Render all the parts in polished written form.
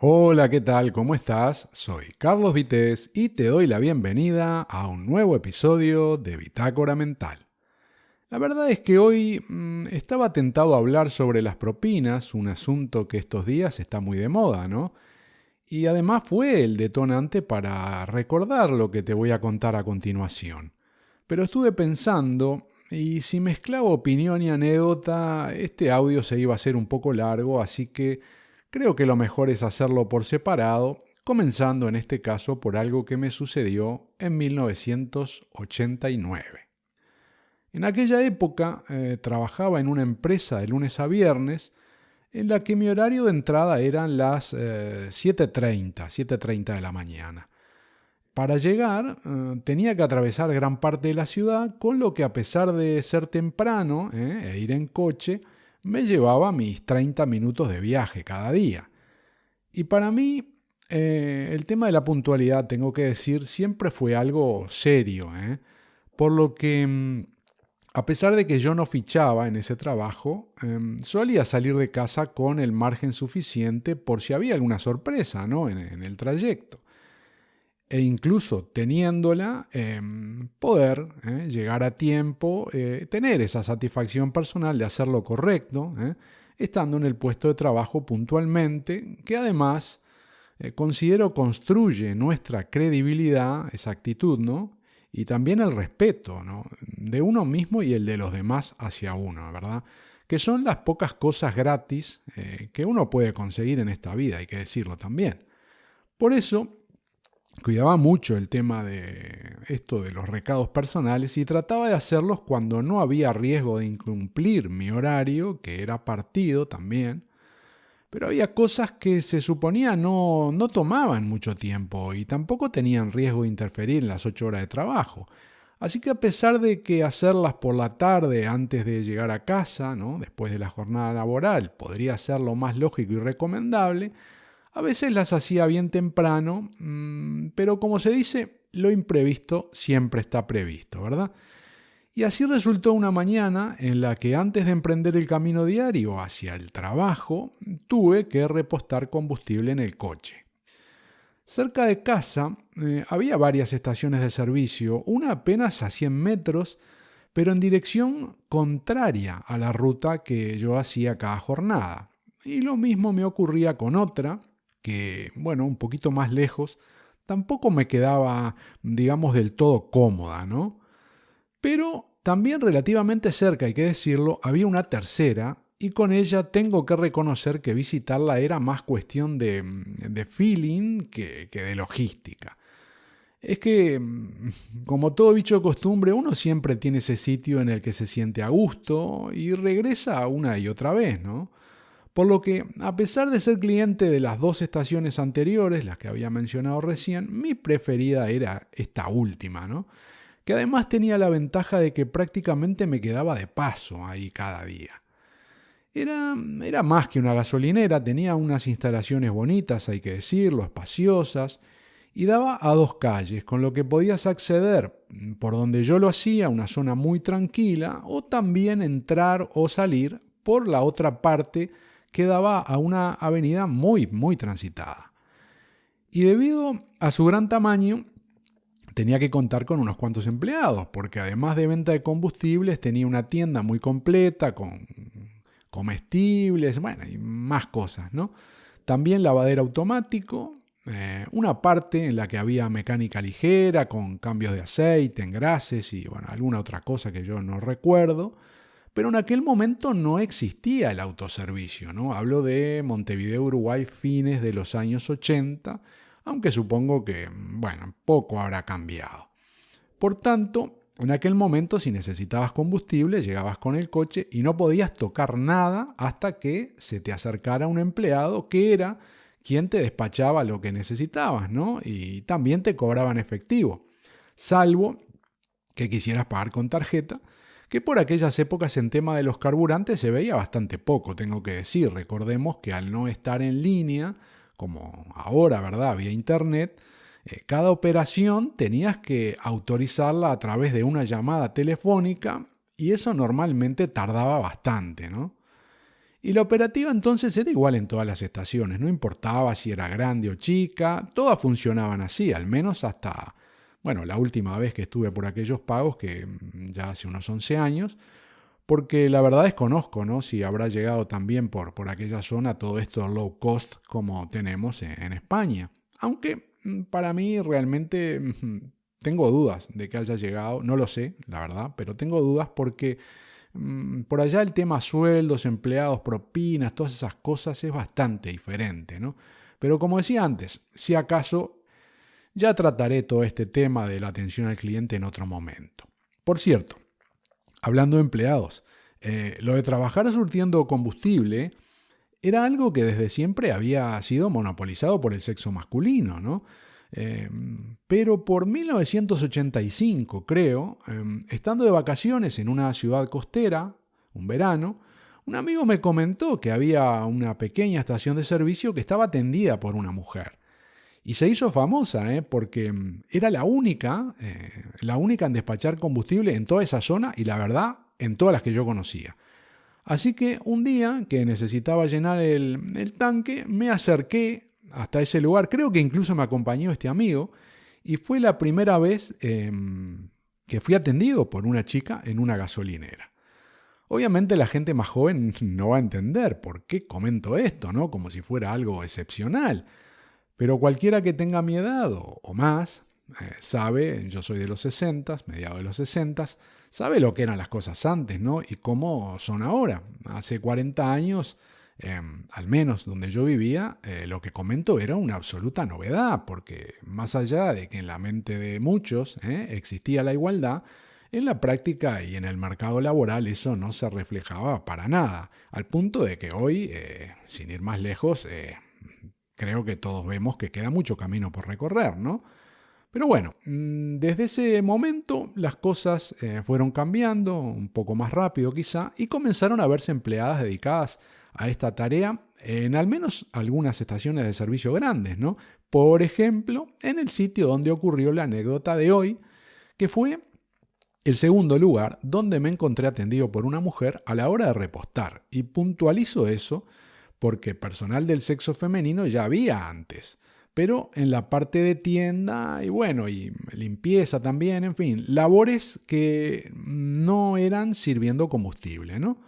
Hola, ¿qué tal? ¿Cómo estás? Soy Carlos Vitéz y te doy la bienvenida a un nuevo episodio de Bitácora Mental. La verdad es que hoy estaba tentado a hablar sobre las propinas, un asunto que estos días está muy de moda, ¿no? Y además fue el detonante para recordar lo que te voy a contar a continuación. Pero estuve pensando, y si mezclaba opinión y anécdota, este audio se iba a hacer un poco largo, así que creo que lo mejor es hacerlo por separado, comenzando en este caso por algo que me sucedió en 1989. En aquella época trabajaba en una empresa de lunes a viernes en la que mi horario de entrada eran las 7:30 de la mañana. Para llegar tenía que atravesar gran parte de la ciudad, con lo que a pesar de ser temprano e ir en coche, me llevaba mis 30 minutos de viaje cada día. Y para mí el tema de la puntualidad, tengo que decir, siempre fue algo serio, por lo que a pesar de que yo no fichaba en ese trabajo, solía salir de casa con el margen suficiente por si había alguna sorpresa, ¿no? en el trayecto. E incluso teniéndola, poder llegar a tiempo, tener esa satisfacción personal de hacer lo correcto, estando en el puesto de trabajo puntualmente, que además considero construye nuestra credibilidad, esa actitud, ¿no? Y también el respeto, ¿no? De uno mismo y el de los demás hacia uno, ¿verdad? Que son las pocas cosas gratis que uno puede conseguir en esta vida, hay que decirlo también. Por eso, cuidaba mucho el tema de esto de los recados personales y trataba de hacerlos cuando no había riesgo de incumplir mi horario, que era partido también, pero había cosas que se suponía no tomaban mucho tiempo y tampoco tenían riesgo de interferir en las 8 horas de trabajo. Así que a pesar de que hacerlas por la tarde antes de llegar a casa, ¿no? Después de la jornada laboral, podría ser lo más lógico y recomendable, a veces las hacía bien temprano, pero como se dice, lo imprevisto siempre está previsto, ¿verdad? Y así resultó una mañana en la que antes de emprender el camino diario hacia el trabajo, tuve que repostar combustible en el coche. Cerca de casa había varias estaciones de servicio, una apenas a 100 metros, pero en dirección contraria a la ruta que yo hacía cada jornada. Y lo mismo me ocurría con otra, que, bueno, un poquito más lejos, tampoco me quedaba, digamos, del todo cómoda, ¿no? Pero también relativamente cerca, hay que decirlo, había una tercera y con ella tengo que reconocer que visitarla era más cuestión de feeling que de logística. Es que, como todo bicho de costumbre, uno siempre tiene ese sitio en el que se siente a gusto y regresa una y otra vez, ¿no? Por lo que, a pesar de ser cliente de las dos estaciones anteriores, las que había mencionado recién, mi preferida era esta última, ¿no? Que además tenía la ventaja de que prácticamente me quedaba de paso ahí cada día. Era más que una gasolinera, tenía unas instalaciones bonitas, hay que decirlo, espaciosas, y daba a dos calles, con lo que podías acceder por donde yo lo hacía, una zona muy tranquila, o también entrar o salir por la otra parte que daba a una avenida muy transitada. Y debido a su gran tamaño, tenía que contar con unos cuantos empleados, porque además de venta de combustibles tenía una tienda muy completa con comestibles, bueno, y más cosas, ¿no? También lavadero automático, una parte en la que había mecánica ligera con cambios de aceite, engrases y bueno, alguna otra cosa que yo no recuerdo. Pero en aquel momento no existía el autoservicio, ¿no? Hablo de Montevideo, Uruguay, fines de los años 80, aunque supongo que, bueno, poco habrá cambiado. Por tanto, en aquel momento, si necesitabas combustible, llegabas con el coche y no podías tocar nada hasta que se te acercara un empleado que era quien te despachaba lo que necesitabas, ¿no? Y también te cobraban efectivo, salvo que quisieras pagar con tarjeta, que por aquellas épocas en tema de los carburantes se veía bastante poco, tengo que decir. Recordemos que al no estar en línea, como ahora, ¿verdad? Vía internet, cada operación tenías que autorizarla a través de una llamada telefónica y eso normalmente tardaba bastante, ¿no? Y la operativa entonces era igual en todas las estaciones, no importaba si era grande o chica, todas funcionaban así, al menos hasta, bueno, la última vez que estuve por aquellos pagos, que ya hace unos 11 años, porque la verdad desconozco, ¿no?, si habrá llegado también por aquella zona todo esto low cost como tenemos en España. Aunque para mí realmente tengo dudas de que haya llegado, no lo sé, la verdad, pero tengo dudas porque por allá el tema sueldos, empleados, propinas, todas esas cosas es bastante diferente, ¿no? Pero como decía antes, si acaso ya trataré todo este tema de la atención al cliente en otro momento. Por cierto, hablando de empleados, lo de trabajar surtiendo combustible era algo que desde siempre había sido monopolizado por el sexo masculino, ¿no? Pero por 1985, creo, estando de vacaciones en una ciudad costera, un verano, un amigo me comentó que había una pequeña estación de servicio que estaba atendida por una mujer. Y se hizo famosa, porque era la única en despachar combustible en toda esa zona y la verdad, en todas las que yo conocía. Así que un día que necesitaba llenar el tanque, me acerqué hasta ese lugar, creo que incluso me acompañó este amigo, y fue la primera vez que fui atendido por una chica en una gasolinera. Obviamente la gente más joven no va a entender por qué comento esto, ¿no? Como si fuera algo excepcional. Pero cualquiera que tenga mi edad o más, sabe, yo soy de los 60, mediados de los 60, sabe lo que eran las cosas antes, ¿no? Y cómo son ahora. Hace 40 años, al menos donde yo vivía, lo que comento era una absoluta novedad, porque más allá de que en la mente de muchos existía la igualdad, en la práctica y en el mercado laboral eso no se reflejaba para nada, al punto de que hoy, sin ir más lejos, creo que todos vemos que queda mucho camino por recorrer, ¿no? Pero bueno, desde ese momento las cosas fueron cambiando, un poco más rápido quizá, y comenzaron a verse empleadas dedicadas a esta tarea en al menos algunas estaciones de servicio grandes, ¿no? Por ejemplo, en el sitio donde ocurrió la anécdota de hoy, que fue el segundo lugar donde me encontré atendido por una mujer a la hora de repostar. Y puntualizo eso porque personal del sexo femenino ya había antes, pero en la parte de tienda y bueno, y limpieza también, en fin, labores que no eran sirviendo combustible, ¿no?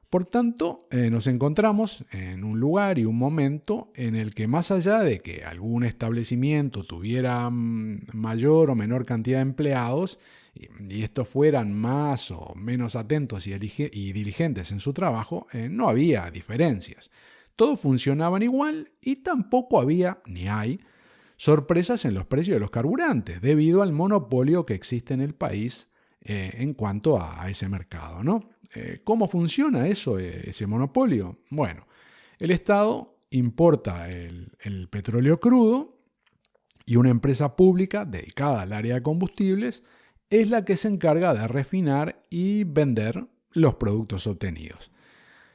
Por tanto, nos encontramos en un lugar y un momento en el que más allá de que algún establecimiento tuviera mayor o menor cantidad de empleados y estos fueran más o menos atentos y diligentes en su trabajo, no había diferencias. Todos funcionaban igual y tampoco había, ni hay, sorpresas en los precios de los carburantes debido al monopolio que existe en el país en cuanto a ese mercado, ¿no? ¿Cómo funciona eso, ese monopolio? Bueno, el Estado importa el petróleo crudo y una empresa pública dedicada al área de combustibles es la que se encarga de refinar y vender los productos obtenidos.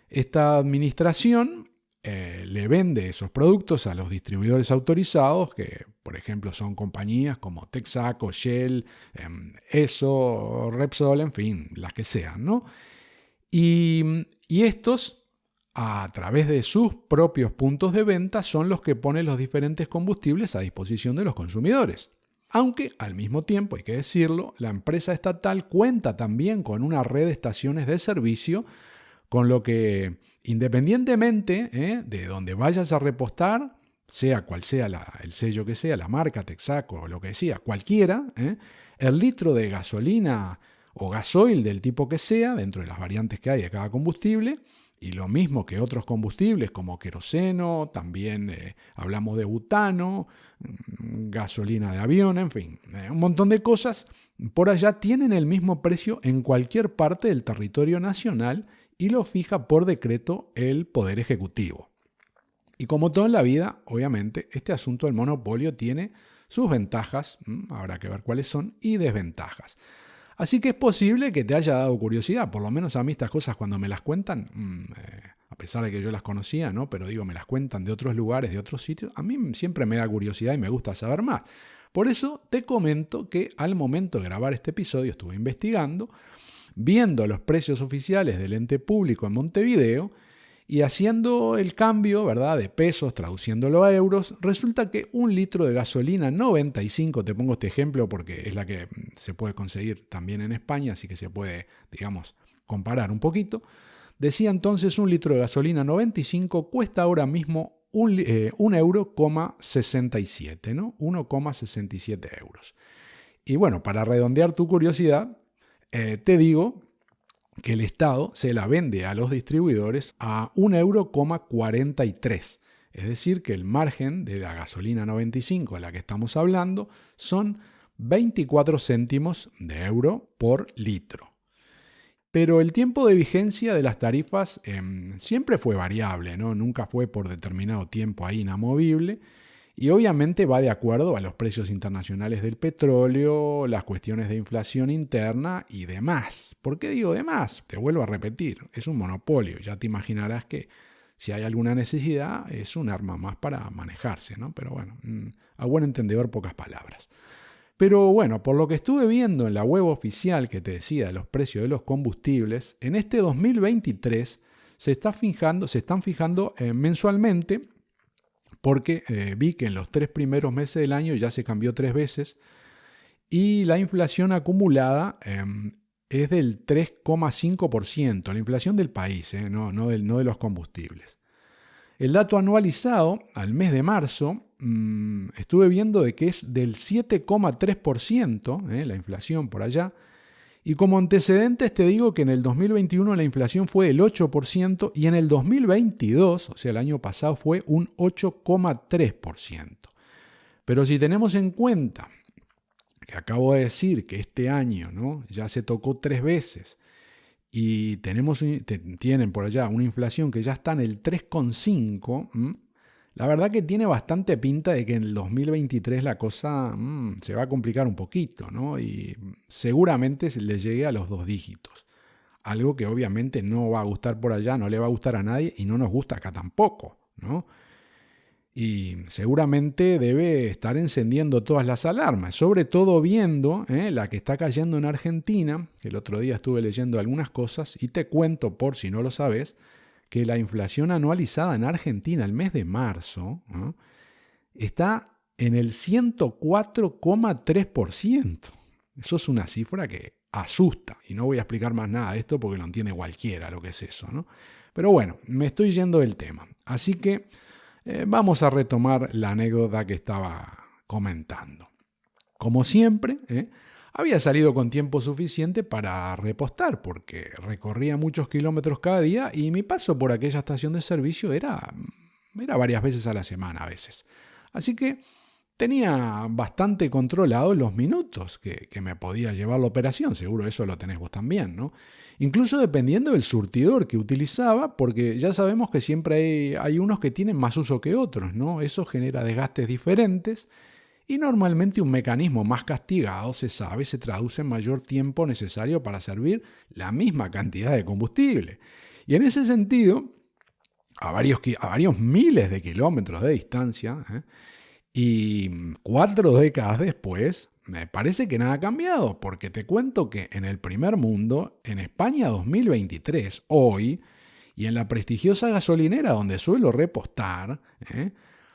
Esta administración le vende esos productos a los distribuidores autorizados, que por ejemplo son compañías como Texaco, Shell, Esso, Repsol, en fin, las que sean, ¿no? Y estos, a través de sus propios puntos de venta, son los que ponen los diferentes combustibles a disposición de los consumidores. Aunque, al mismo tiempo, hay que decirlo, la empresa estatal cuenta también con una red de estaciones de servicio, con lo que, independientemente de donde vayas a repostar, sea cual sea el sello que sea, la marca, Texaco o lo que sea, cualquiera, el litro de gasolina o gasoil del tipo que sea, dentro de las variantes que hay de cada combustible, y lo mismo que otros combustibles como queroseno, también hablamos de butano, gasolina de avión, en fin, un montón de cosas, por allá tienen el mismo precio en cualquier parte del territorio nacional y lo fija por decreto el Poder Ejecutivo. Y como todo en la vida, obviamente, este asunto del monopolio tiene sus ventajas, habrá que ver cuáles son, y desventajas. Así que es posible que te haya dado curiosidad, por lo menos a mí estas cosas cuando me las cuentan, a pesar de que yo las conocía, ¿no? Pero digo, me las cuentan de otros lugares, de otros sitios, a mí siempre me da curiosidad y me gusta saber más. Por eso te comento que al momento de grabar este episodio estuve investigando, viendo los precios oficiales del ente público en Montevideo Y haciendo el cambio, ¿verdad?, de pesos, traduciéndolo a euros, resulta que un litro de gasolina 95, te pongo este ejemplo porque es la que se puede conseguir también en España, así que se puede, digamos, comparar un poquito. Decía entonces un litro de gasolina 95 cuesta ahora mismo 1,67 €, ¿no? 1,67 euros. Y bueno, para redondear tu curiosidad, te digo que el Estado se la vende a los distribuidores a 1,43 €. Es decir, que el margen de la gasolina 95 de la que estamos hablando son 24 céntimos de euro por litro. Pero el tiempo de vigencia de las tarifas siempre fue variable, ¿no? Nunca fue por determinado tiempo ahí inamovible. Y obviamente va de acuerdo a los precios internacionales del petróleo, las cuestiones de inflación interna y demás. ¿Por qué digo demás? Te vuelvo a repetir, es un monopolio. Ya te imaginarás que si hay alguna necesidad es un arma más para manejarse, ¿no? Pero bueno, a buen entendedor pocas palabras. Pero bueno, por lo que estuve viendo en la web oficial que te decía de los precios de los combustibles, en este 2023 se están fijando mensualmente, porque vi que en los 3 primeros meses del año ya se cambió 3 veces y la inflación acumulada es del 3,5%, la inflación del país, no de los combustibles. El dato anualizado al mes de marzo estuve viendo de que es del 7,3%, la inflación por allá. Y como antecedentes te digo que en el 2021 la inflación fue del 8% y en el 2022, o sea, el año pasado, fue un 8,3%. Pero si tenemos en cuenta que acabo de decir que este año, ¿no?, ya se tocó 3 veces y tienen por allá una inflación que ya está en el 3,5%, la verdad que tiene bastante pinta de que en el 2023 la cosa se va a complicar un poquito, ¿no? Y seguramente se le llegue a los 2 dígitos. Algo que obviamente no va a gustar por allá, no le va a gustar a nadie y no nos gusta acá tampoco, ¿no? Y seguramente debe estar encendiendo todas las alarmas, sobre todo viendo la que está cayendo en Argentina, que el otro día estuve leyendo algunas cosas y te cuento, por si no lo sabes, que la inflación anualizada en Argentina el mes de marzo está en el 104,3%. Eso es una cifra que asusta. Y no voy a explicar más nada de esto porque lo entiende cualquiera lo que es eso, ¿no? Pero bueno, me estoy yendo del tema. Así que vamos a retomar la anécdota que estaba comentando. Como siempre, había salido con tiempo suficiente para repostar porque recorría muchos kilómetros cada día y mi paso por aquella estación de servicio era varias veces a la semana a veces. Así que tenía bastante controlado los minutos que me podía llevar la operación, seguro eso lo tenés vos también, ¿no? Incluso dependiendo del surtidor que utilizaba, porque ya sabemos que siempre hay unos que tienen más uso que otros, ¿no? Eso genera desgastes diferentes. Y normalmente un mecanismo más castigado, se traduce en mayor tiempo necesario para servir la misma cantidad de combustible. Y en ese sentido, a varios miles de kilómetros de distancia, y 4 décadas después, me parece que nada ha cambiado, porque te cuento que en el primer mundo, en España 2023, hoy, y en la prestigiosa gasolinera donde suelo repostar,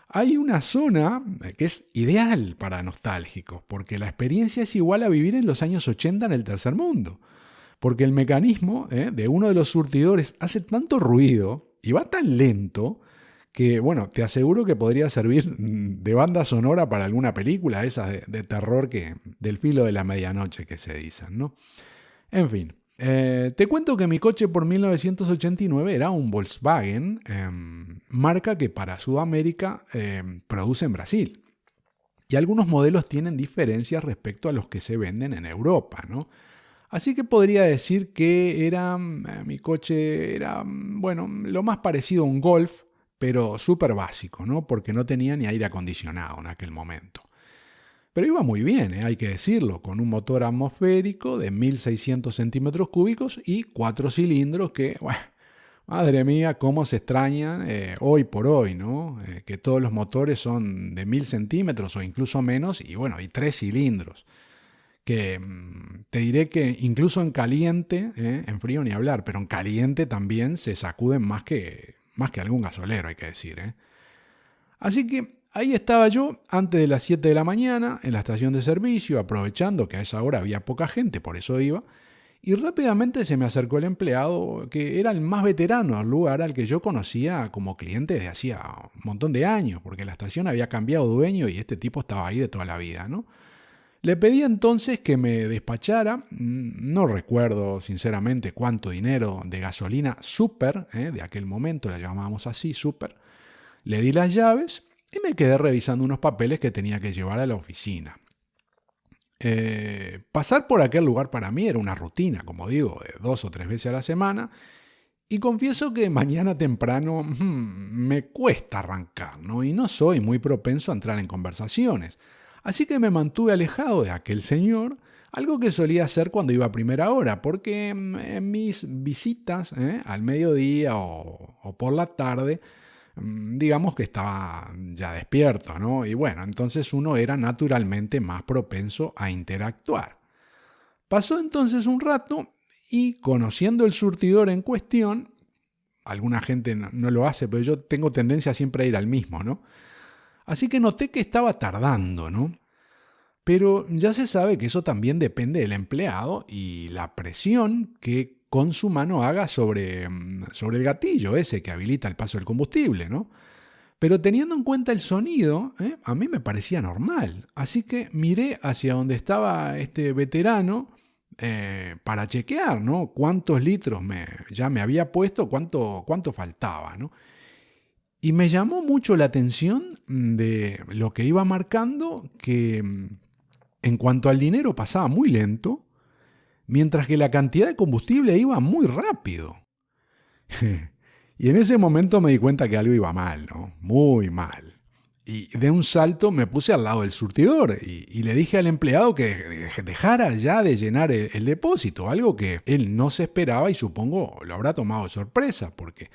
hay una zona que es ideal para nostálgicos, porque la experiencia es igual a vivir en los años 80 en el tercer mundo. Porque el mecanismo de uno de los surtidores hace tanto ruido y va tan lento que, bueno, te aseguro que podría servir de banda sonora para alguna película, esas de terror del filo de la medianoche que se dicen, ¿no? En fin. Te cuento que mi coche por 1989 era un Volkswagen, marca que para Sudamérica produce en Brasil. Y algunos modelos tienen diferencias respecto a los que se venden en Europa, ¿no? Así que podría decir que mi coche era, bueno, lo más parecido a un Golf, pero súper básico, ¿no? Porque no tenía ni aire acondicionado en aquel momento. Pero iba muy bien, hay que decirlo, con un motor atmosférico de 1.600 centímetros cúbicos y 4 cilindros que, bueno, madre mía, cómo se extrañan hoy por hoy, ¿no? Que todos los motores son de 1.000 centímetros o incluso menos y, bueno, y 3 cilindros. Que te diré que incluso en caliente, en frío ni hablar, pero en caliente también se sacuden más que más que algún gasolero, hay que decir, ¿eh? Así que ahí estaba yo, antes de las 7 de la mañana, en la estación de servicio, aprovechando que a esa hora había poca gente, por eso iba, y rápidamente se me acercó el empleado, que era el más veterano del lugar, al que yo conocía como cliente desde hacía un montón de años, porque la estación había cambiado dueño y este tipo estaba ahí de toda la vida, ¿no? Le pedí entonces que me despachara, no recuerdo sinceramente cuánto dinero de gasolina super, de aquel momento la llamábamos así, super. Le di las llaves y me quedé revisando unos papeles que tenía que llevar a la oficina. Pasar por aquel lugar para mí era una rutina, como digo, de 2 o 3 veces a la semana, y confieso que mañana temprano me cuesta arrancar, ¿no? Y no soy muy propenso a entrar en conversaciones. Así que me mantuve alejado de aquel señor, algo que solía hacer cuando iba a primera hora, porque en mis visitas al mediodía o por la tarde, digamos que estaba ya despierto, ¿no? Y bueno, entonces uno era naturalmente más propenso a interactuar. Pasó entonces un rato y conociendo el surtidor en cuestión, alguna gente no lo hace, pero yo tengo tendencia siempre a ir al mismo, ¿no? Así que noté que estaba tardando, ¿no? Pero ya se sabe que eso también depende del empleado y la presión que con su mano haga sobre el gatillo ese que habilita el paso del combustible, ¿no? Pero teniendo en cuenta el sonido, a mí me parecía normal. Así que miré hacia donde estaba este veterano para chequear, ¿no? Cuántos litros ya me había puesto, cuánto faltaba, ¿no? Y me llamó mucho la atención de lo que iba marcando, que en cuanto al dinero pasaba muy lento, mientras que la cantidad de combustible iba muy rápido. Y en ese momento me di cuenta que algo iba mal, ¿no? Muy mal. Y de un salto me puse al lado del surtidor y le dije al empleado que dejara ya de llenar el depósito, algo que él no se esperaba y supongo lo habrá tomado de sorpresa, porque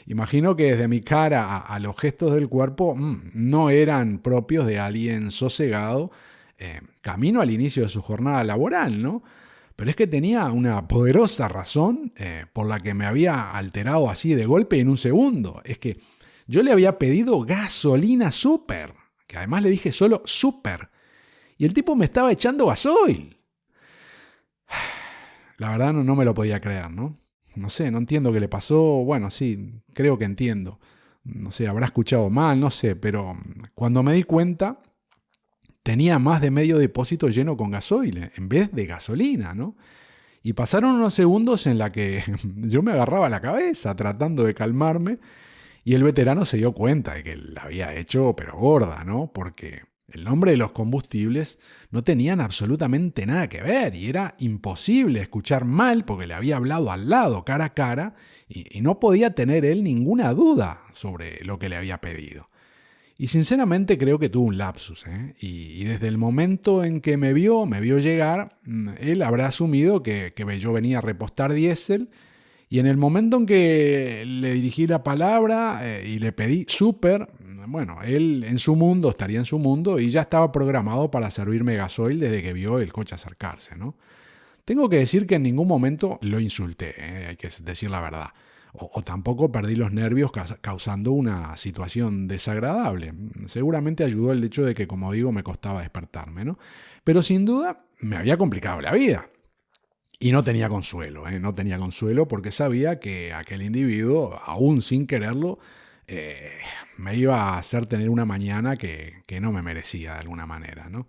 imagino que desde mi cara a los gestos del cuerpo no eran propios de alguien sosegado camino al inicio de su jornada laboral, ¿no? Pero es que tenía una poderosa razón por la que me había alterado así de golpe en un segundo. Es que yo le había pedido gasolina super, que además le dije solo super, y el tipo me estaba echando gasoil. La verdad no me lo podía creer, ¿no? No sé, no entiendo qué le pasó. Bueno, sí, creo que entiendo. No sé, habrá escuchado mal, no sé, pero cuando me di cuenta tenía más de medio depósito lleno con gasoil en vez de gasolina, ¿no? Y pasaron unos segundos en la que yo me agarraba la cabeza tratando de calmarme y el veterano se dio cuenta de que la había hecho pero gorda, ¿no? Porque el nombre de los combustibles no tenían absolutamente nada que ver y era imposible escuchar mal porque le había hablado al lado, cara a cara, y no podía tener él ninguna duda sobre lo que le había pedido. Y sinceramente creo que tuvo un lapsus, y desde el momento en que me vio llegar, él habrá asumido que yo venía a repostar diésel, y en el momento en que le dirigí la palabra y le pedí súper, bueno, él en su mundo, estaría en su mundo, y ya estaba programado para servirme gasoil desde que vio el coche acercarse, ¿no? Tengo que decir que en ningún momento lo insulté, hay que decir la verdad. O tampoco perdí los nervios causando una situación desagradable. Seguramente ayudó el hecho de que, como digo, me costaba despertarme, ¿no? Pero sin duda me había complicado la vida. Y no tenía consuelo, no tenía consuelo porque sabía que aquel individuo, aún sin quererlo, me iba a hacer tener una mañana que no me merecía de alguna manera, ¿no?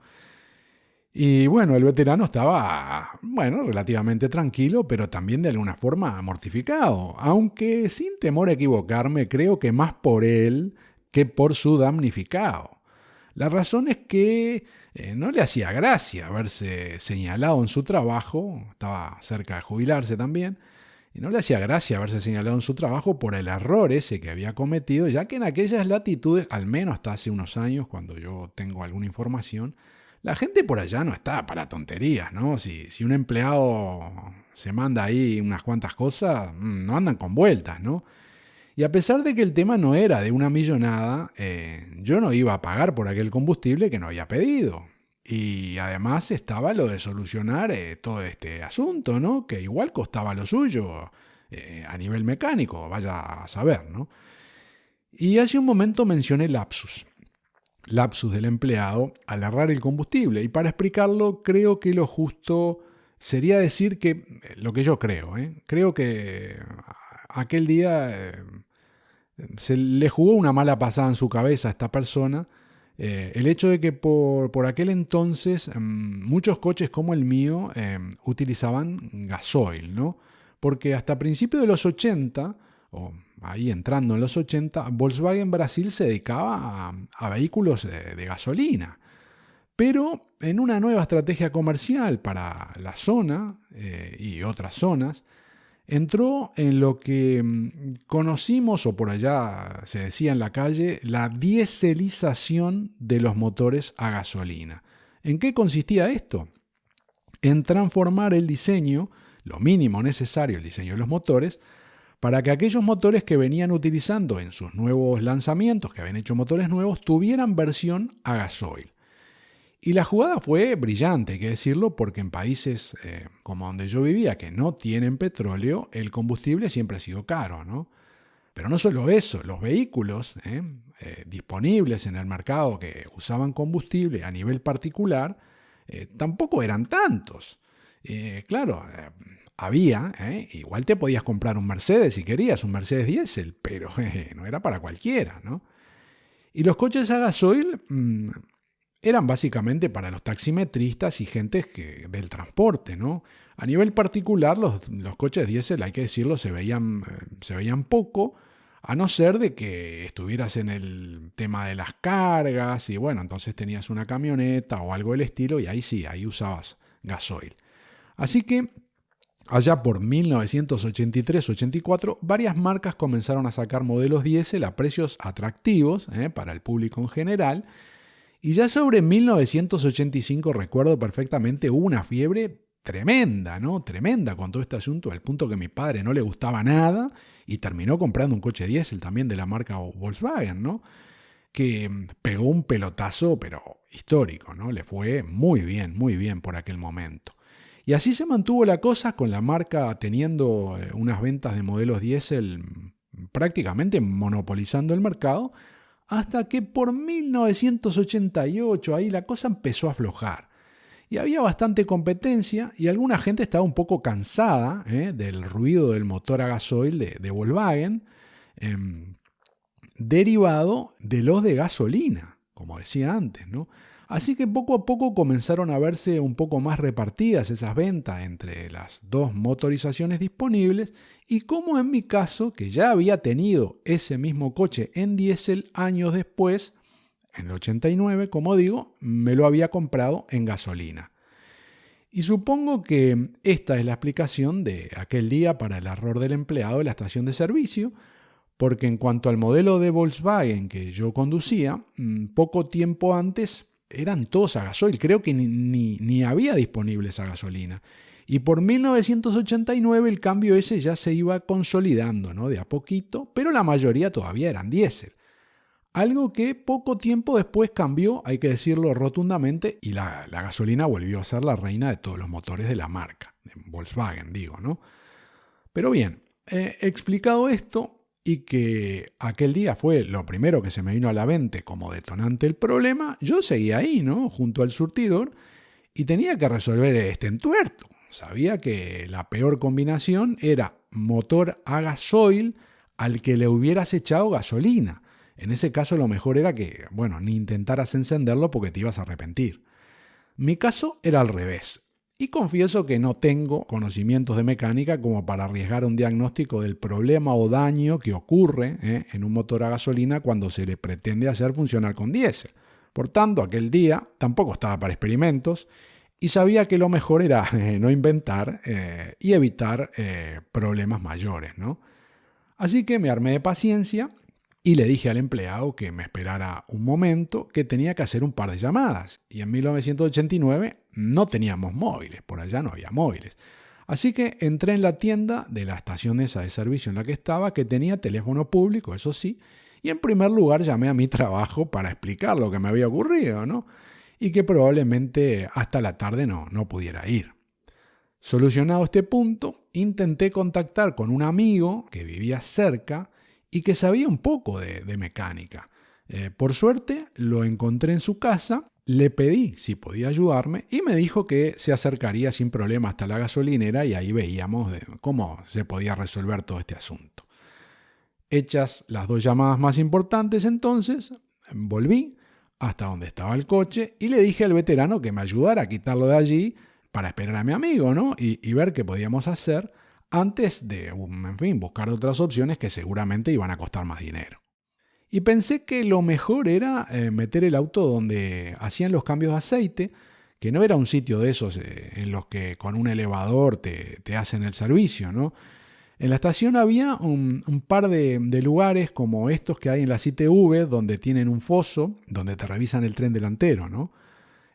Y bueno, el veterano estaba, bueno, relativamente tranquilo, pero también de alguna forma mortificado, aunque sin temor a equivocarme, creo que más por él que por su damnificado. La razón es que no le hacía gracia verse señalado en su trabajo, estaba cerca de jubilarse también, y no le hacía gracia verse señalado en su trabajo por el error ese que había cometido, ya que en aquellas latitudes, al menos hasta hace unos años, cuando yo tengo alguna información, la gente por allá no está para tonterías, ¿no? Si un empleado se manda ahí unas cuantas cosas, no andan con vueltas, ¿no? Y a pesar de que el tema no era de una millonada, yo no iba a pagar por aquel combustible que no había pedido. Y además estaba lo de solucionar todo este asunto, ¿no? Que igual costaba lo suyo. a nivel mecánico, vaya a saber, ¿no? Y hace un momento mencioné lapsus del empleado al ahorrar el combustible. Y para explicarlo, creo que lo justo sería decir que, lo que yo creo que aquel día se le jugó una mala pasada en su cabeza a esta persona. El hecho de que por aquel entonces muchos coches como el mío utilizaban gasoil, ¿no? Porque hasta principios de los 80, o ahí entrando en los 80, Volkswagen Brasil se dedicaba a vehículos de gasolina. Pero en una nueva estrategia comercial para la zona y otras zonas, entró en lo que conocimos, o por allá se decía en la calle, la dieselización de los motores a gasolina. ¿En qué consistía esto? En transformar el diseño, lo mínimo necesario, el diseño de los motores, para que aquellos motores que venían utilizando en sus nuevos lanzamientos, que habían hecho motores nuevos, tuvieran versión a gasoil. Y la jugada fue brillante, hay que decirlo, porque en países como donde yo vivía, que no tienen petróleo, el combustible siempre ha sido caro, ¿no? Pero no solo eso, los vehículos disponibles en el mercado que usaban combustible a nivel particular tampoco eran tantos. Había, igual te podías comprar un Mercedes si querías, un Mercedes diésel, pero no era para cualquiera, ¿no? Y los coches a gasoil eran básicamente para los taximetristas y gente del transporte, ¿no? A nivel particular, los coches diésel, hay que decirlo, se veían poco, a no ser de que estuvieras en el tema de las cargas y bueno, entonces tenías una camioneta o algo del estilo y ahí sí, ahí usabas gasoil. Así que allá por 1983-84, varias marcas comenzaron a sacar modelos diésel a precios atractivos para el público en general. Y ya sobre 1985, recuerdo perfectamente, hubo una fiebre tremenda, ¿no? Tremenda con todo este asunto, al punto que a mi padre no le gustaba nada y terminó comprando un coche diésel también de la marca Volkswagen, ¿no? Que pegó un pelotazo, pero histórico, ¿no? Le fue muy bien por aquel momento. Y así se mantuvo la cosa, con la marca teniendo unas ventas de modelos diésel prácticamente monopolizando el mercado, hasta que por 1988 ahí la cosa empezó a aflojar. Y había bastante competencia y alguna gente estaba un poco cansada del ruido del motor a gasoil de Volkswagen, derivado de los de gasolina, como decía antes, ¿no? Así que poco a poco comenzaron a verse un poco más repartidas esas ventas entre las dos motorizaciones disponibles y como en mi caso, que ya había tenido ese mismo coche en diésel años después, en el 89, como digo, me lo había comprado en gasolina. Y supongo que esta es la explicación de aquel día para el error del empleado de la estación de servicio, porque en cuanto al modelo de Volkswagen que yo conducía, poco tiempo antes eran todos a gasoil, creo que ni había disponibles a gasolina. Y por 1989 el cambio ese ya se iba consolidando, ¿no? De a poquito, pero la mayoría todavía eran diésel. Algo que poco tiempo después cambió, hay que decirlo rotundamente, y la gasolina volvió a ser la reina de todos los motores de la marca, de Volkswagen digo, ¿no? Pero bien, explicado esto, y que aquel día fue lo primero que se me vino a la mente como detonante el problema, yo seguía ahí, ¿no? Junto al surtidor y tenía que resolver este entuerto. Sabía que la peor combinación era motor a gasoil al que le hubieras echado gasolina. En ese caso lo mejor era que, bueno, ni intentaras encenderlo porque te ibas a arrepentir. Mi caso era al revés. Y confieso que no tengo conocimientos de mecánica como para arriesgar un diagnóstico del problema o daño que ocurre en un motor a gasolina cuando se le pretende hacer funcionar con diésel. Por tanto, aquel día tampoco estaba para experimentos y sabía que lo mejor era no inventar y evitar problemas mayores, ¿no? Así que me armé de paciencia y le dije al empleado que me esperara un momento, que tenía que hacer un par de llamadas. Y en 1989 no teníamos móviles, por allá no había móviles. Así que entré en la tienda de la estación esa de servicio en la que estaba, que tenía teléfono público, eso sí, y en primer lugar llamé a mi trabajo para explicar lo que me había ocurrido, ¿no? Y que probablemente hasta la tarde no pudiera ir. Solucionado este punto, intenté contactar con un amigo que vivía cerca y que sabía un poco de mecánica. Por suerte, lo encontré en su casa, le pedí si podía ayudarme y me dijo que se acercaría sin problema hasta la gasolinera y ahí veíamos cómo se podía resolver todo este asunto. Hechas las 2 llamadas más importantes, entonces, volví hasta donde estaba el coche y le dije al veterano que me ayudara a quitarlo de allí para esperar a mi amigo, ¿no? Y ver qué podíamos hacer antes de, en fin, buscar otras opciones que seguramente iban a costar más dinero. Y pensé que lo mejor era meter el auto donde hacían los cambios de aceite, que no era un sitio de esos en los que con un elevador te hacen el servicio, ¿no? En la estación había un par de lugares como estos que hay en la ITV, donde tienen un foso, donde te revisan el tren delantero, ¿no?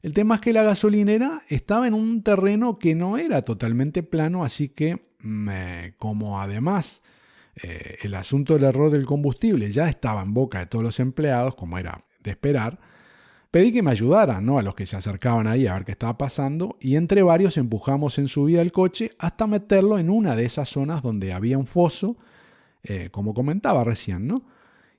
El tema es que la gasolinera estaba en un terreno que no era totalmente plano, así que como además el asunto del error del combustible ya estaba en boca de todos los empleados, como era de esperar, pedí que me ayudaran, ¿no? A los que se acercaban ahí a ver qué estaba pasando, y entre varios empujamos en subida el coche hasta meterlo en una de esas zonas donde había un foso, como comentaba recién, ¿no?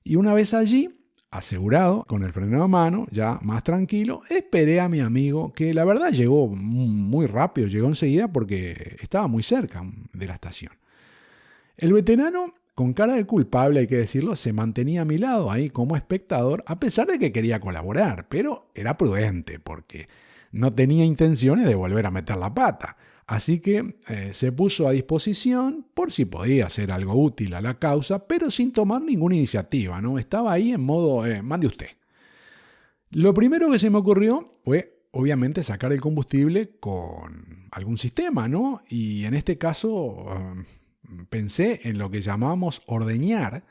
Y una vez allí, asegurado, con el freno a mano, ya más tranquilo, esperé a mi amigo, que la verdad llegó muy rápido, llegó enseguida porque estaba muy cerca de la estación. El veterano, con cara de culpable, hay que decirlo, se mantenía a mi lado ahí como espectador, a pesar de que quería colaborar, pero era prudente porque no tenía intenciones de volver a meter la pata. Así que se puso a disposición por si podía hacer algo útil a la causa, pero sin tomar ninguna iniciativa, ¿no? Estaba ahí en modo, mande usted. Lo primero que se me ocurrió fue, obviamente, sacar el combustible con algún sistema, ¿no? Y en este caso pensé en lo que llamábamos ordeñar,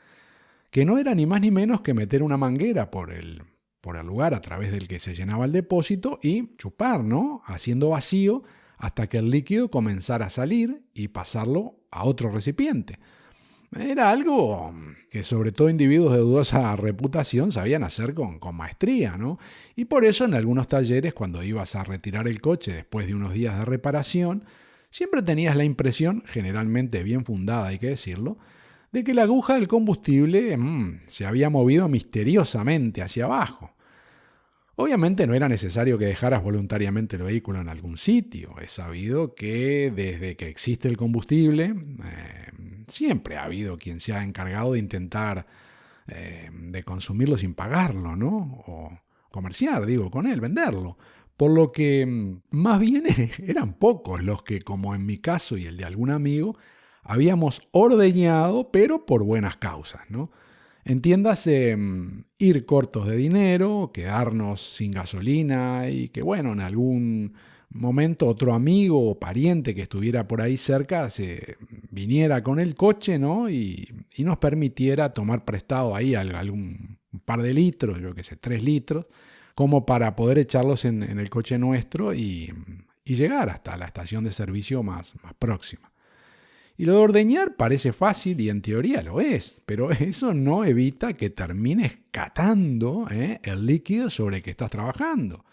que no era ni más ni menos que meter una manguera por el lugar a través del que se llenaba el depósito y chupar, ¿no? Haciendo vacío hasta que el líquido comenzara a salir y pasarlo a otro recipiente. Era algo que sobre todo individuos de dudosa reputación sabían hacer con maestría, ¿no? Y por eso en algunos talleres, cuando ibas a retirar el coche después de unos días de reparación, siempre tenías la impresión, generalmente bien fundada hay que decirlo, de que la aguja del combustible se había movido misteriosamente hacia abajo. Obviamente no era necesario que dejaras voluntariamente el vehículo en algún sitio. Es sabido que desde que existe el combustible, siempre ha habido quien se ha encargado de intentar de consumirlo sin pagarlo, ¿no? O comerciar, con él, venderlo. Por lo que más bien eran pocos los que, como en mi caso y el de algún amigo, habíamos ordeñado, pero por buenas causas, ¿no? Entiéndase, ir cortos de dinero, quedarnos sin gasolina y que, bueno, en algún momento otro amigo o pariente que estuviera por ahí cerca se viniera con el coche, ¿no? Y nos permitiera tomar prestado ahí algún par de litros, yo qué sé, 3 litros, como para poder echarlos en el coche nuestro y llegar hasta la estación de servicio más próxima. Y lo de ordeñar parece fácil y en teoría lo es, pero eso no evita que termines catando el líquido sobre el que estás trabajando.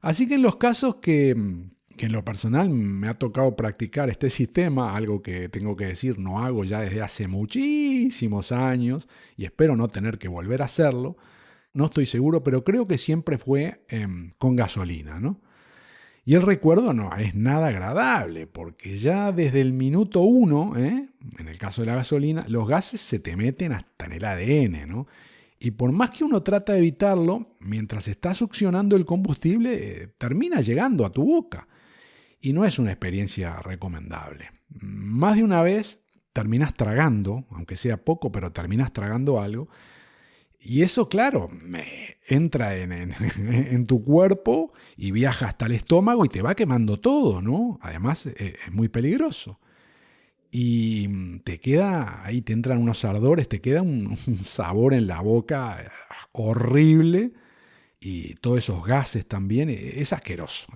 Así que en los casos que en lo personal me ha tocado practicar este sistema, algo que tengo que decir no hago ya desde hace muchísimos años y espero no tener que volver a hacerlo, no estoy seguro, pero creo que siempre fue con gasolina, ¿no? Y el recuerdo no es nada agradable, porque ya desde el minuto 1, en el caso de la gasolina, los gases se te meten hasta en el ADN, ¿no? Y por más que uno trata de evitarlo, mientras está succionando el combustible, termina llegando a tu boca. Y no es una experiencia recomendable. Más de una vez terminas tragando, aunque sea poco, pero terminas tragando algo. Y eso, claro, entra en tu cuerpo y viaja hasta el estómago y te va quemando todo, ¿no? Además, es muy peligroso. Y te queda, ahí te entran unos ardores, te queda un sabor en la boca horrible y todos esos gases también. Es asqueroso,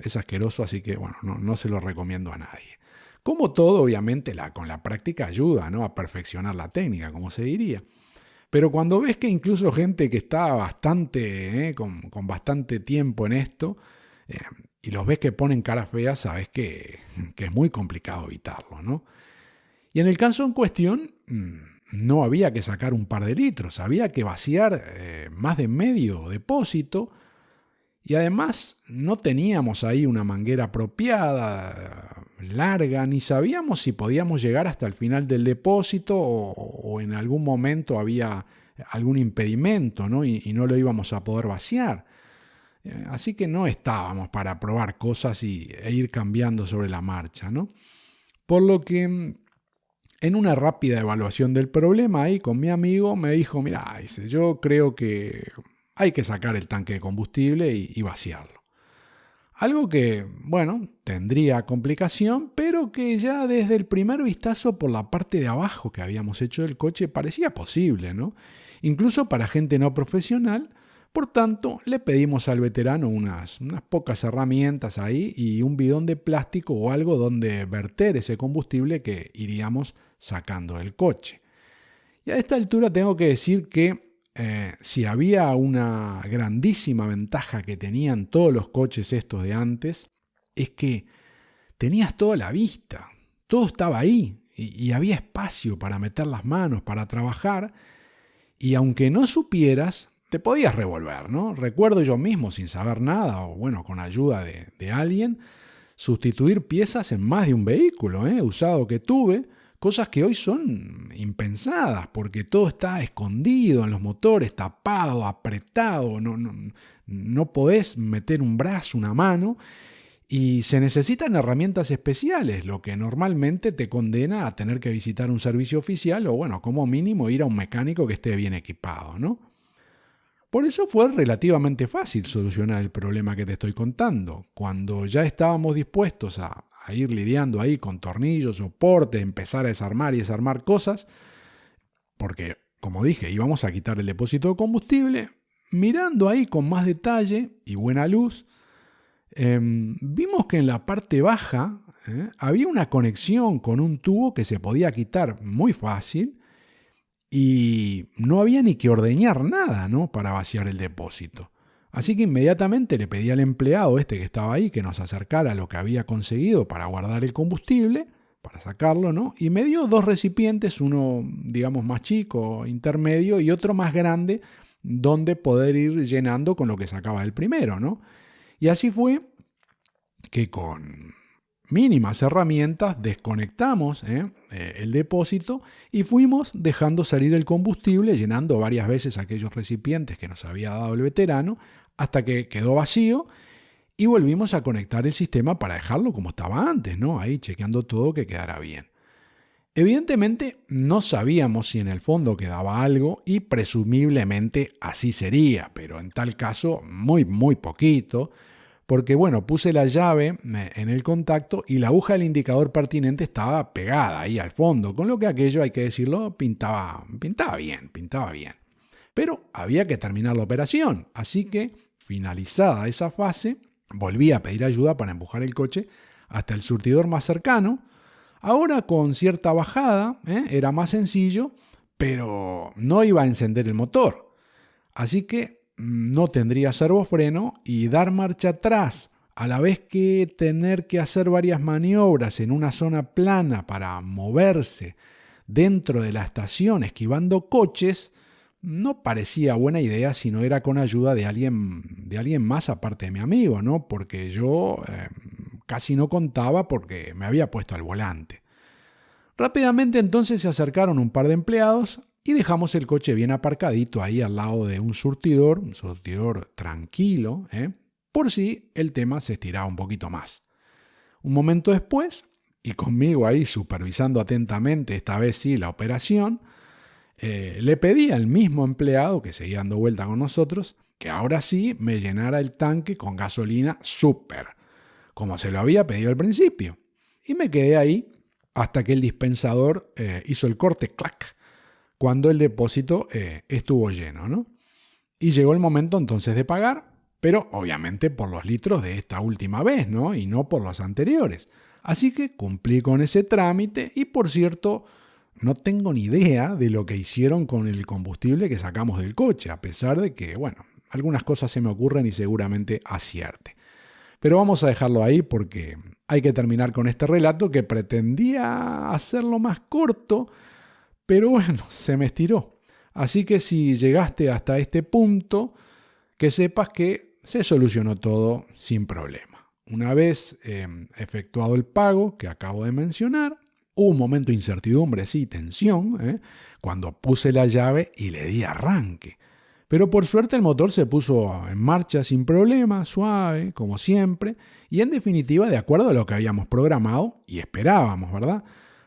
así que bueno, no se lo recomiendo a nadie. Como todo, obviamente, con la práctica ayuda, ¿no? A perfeccionar la técnica, como se diría. Pero cuando ves que incluso gente que está bastante, con bastante tiempo en esto, y los ves que ponen cara fea, sabes que es muy complicado evitarlo, ¿no? Y en el caso en cuestión, no había que sacar un par de litros, había que vaciar más de medio depósito y además no teníamos ahí una manguera apropiada, larga, ni sabíamos si podíamos llegar hasta el final del depósito o en algún momento había algún impedimento, ¿no? Y no lo íbamos a poder vaciar. Así que no estábamos para probar cosas e ir cambiando sobre la marcha, ¿no? Por lo que en una rápida evaluación del problema ahí con mi amigo me dijo, mira, dice, yo creo que hay que sacar el tanque de combustible y vaciarlo. Algo que, bueno, tendría complicación, pero que ya desde el primer vistazo por la parte de abajo que habíamos hecho del coche parecía posible, ¿no? Incluso para gente no profesional. Por tanto, le pedimos al veterano unas pocas herramientas ahí y un bidón de plástico o algo donde verter ese combustible que iríamos sacando del coche. Y a esta altura tengo que decir que si había una grandísima ventaja que tenían todos los coches estos de antes, es que tenías toda la vista, todo estaba ahí y había espacio para meter las manos, para trabajar, y aunque no supieras, te podías revolver, ¿no? Recuerdo yo mismo, sin saber nada, o bueno, con ayuda de alguien, sustituir piezas en más de un vehículo usado que tuve, cosas que hoy son impensadas, porque todo está escondido en los motores, tapado, apretado, no podés meter un brazo, una mano, y se necesitan herramientas especiales, lo que normalmente te condena a tener que visitar un servicio oficial o, bueno, como mínimo ir a un mecánico que esté bien equipado, ¿no? Por eso fue relativamente fácil solucionar el problema que te estoy contando. Cuando ya estábamos dispuestos a ir lidiando ahí con tornillos, soportes, empezar a desarmar y desarmar cosas, porque, como dije, íbamos a quitar el depósito de combustible, mirando ahí con más detalle y buena luz, vimos que en la parte baja había una conexión con un tubo que se podía quitar muy fácil y no había ni que ordeñar nada, ¿no?, para vaciar el depósito. Así que inmediatamente le pedí al empleado que estaba ahí que nos acercara a lo que había conseguido para guardar el combustible, para sacarlo, ¿no? Y me dio 2 recipientes, uno, digamos, más chico, intermedio, y otro más grande, donde poder ir llenando con lo que sacaba el primero, ¿no? Y así fue que con mínimas herramientas desconectamos el depósito y fuimos dejando salir el combustible, llenando varias veces aquellos recipientes que nos había dado el veterano, hasta que quedó vacío y volvimos a conectar el sistema para dejarlo como estaba antes, ¿no? Ahí chequeando todo que quedara bien. Evidentemente no sabíamos si en el fondo quedaba algo y presumiblemente así sería, pero en tal caso muy poquito, porque bueno, puse la llave en el contacto y la aguja del indicador pertinente estaba pegada ahí al fondo, con lo que aquello, hay que decirlo, pintaba bien. Pero había que terminar la operación, así que finalizada esa fase, volví a pedir ayuda para empujar el coche hasta el surtidor más cercano. Ahora con cierta bajada, era más sencillo, pero no iba a encender el motor. Así que no tendría servofreno y dar marcha atrás, a la vez que tener que hacer varias maniobras en una zona plana para moverse dentro de la estación esquivando coches, no parecía buena idea si no era con ayuda de alguien más aparte de mi amigo, ¿no? Porque yo casi no contaba porque me había puesto al volante. Rápidamente entonces se acercaron un par de empleados y dejamos el coche bien aparcadito ahí al lado de un surtidor tranquilo, por si el tema se estiraba un poquito más. Un momento después, y conmigo ahí supervisando atentamente, esta vez sí, la operación, le pedí al mismo empleado que seguía dando vuelta con nosotros que ahora sí me llenara el tanque con gasolina súper, como se lo había pedido al principio. Y me quedé ahí hasta que el dispensador hizo el corte, clac, cuando el depósito estuvo lleno, ¿no? Y llegó el momento entonces de pagar, pero obviamente por los litros de esta última vez, ¿no? Y no por los anteriores. Así que cumplí con ese trámite y, por cierto, no tengo ni idea de lo que hicieron con el combustible que sacamos del coche, a pesar de que, bueno, algunas cosas se me ocurren y seguramente acierte. Pero vamos a dejarlo ahí porque hay que terminar con este relato que pretendía hacerlo más corto, pero bueno, se me estiró. Así que si llegaste hasta este punto, que sepas que se solucionó todo sin problema. Una vez efectuado el pago que acabo de mencionar, hubo un momento de incertidumbre, sí, tensión, cuando puse la llave y le di arranque. Pero por suerte el motor se puso en marcha sin problema, suave, como siempre, y en definitiva de acuerdo a lo que habíamos programado y esperábamos, ¿verdad?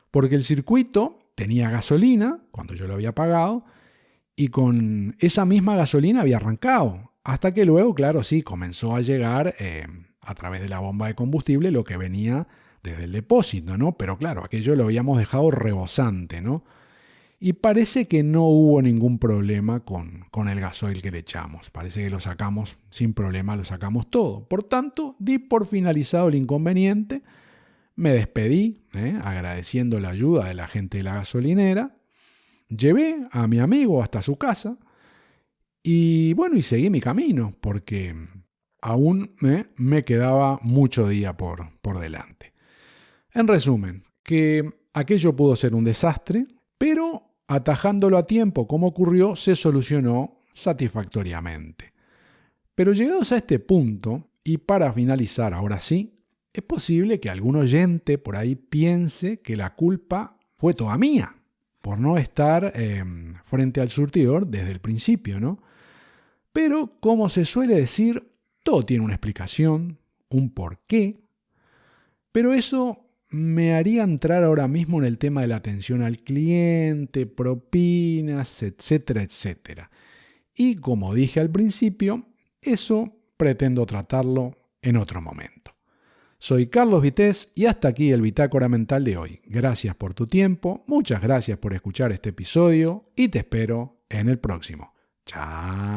Porque el circuito tenía gasolina, cuando yo lo había pagado, y con esa misma gasolina había arrancado. Hasta que luego, claro, sí, comenzó a llegar a través de la bomba de combustible lo que venía desde el depósito, ¿no? Pero claro, aquello lo habíamos dejado rebosante, ¿no? Y parece que no hubo ningún problema con el gasoil que le echamos. Parece que lo sacamos sin problema, lo sacamos todo. Por tanto, di por finalizado el inconveniente. Me despedí, agradeciendo la ayuda de la gente de la gasolinera. Llevé a mi amigo hasta su casa. Y bueno, y seguí mi camino, porque aún me quedaba mucho día por delante. En resumen, que aquello pudo ser un desastre, pero atajándolo a tiempo como ocurrió, se solucionó satisfactoriamente. Pero llegados a este punto, y para finalizar ahora sí, es posible que algún oyente por ahí piense que la culpa fue toda mía, por no estar frente al surtidor desde el principio, ¿no? Pero, como se suele decir, todo tiene una explicación, un porqué, pero eso me haría entrar ahora mismo en el tema de la atención al cliente, propinas, etcétera, etcétera. Y como dije al principio, eso pretendo tratarlo en otro momento. Soy Carlos Vitéz y hasta aquí el Bitácora Mental de hoy. Gracias por tu tiempo, muchas gracias por escuchar este episodio y te espero en el próximo. Chao.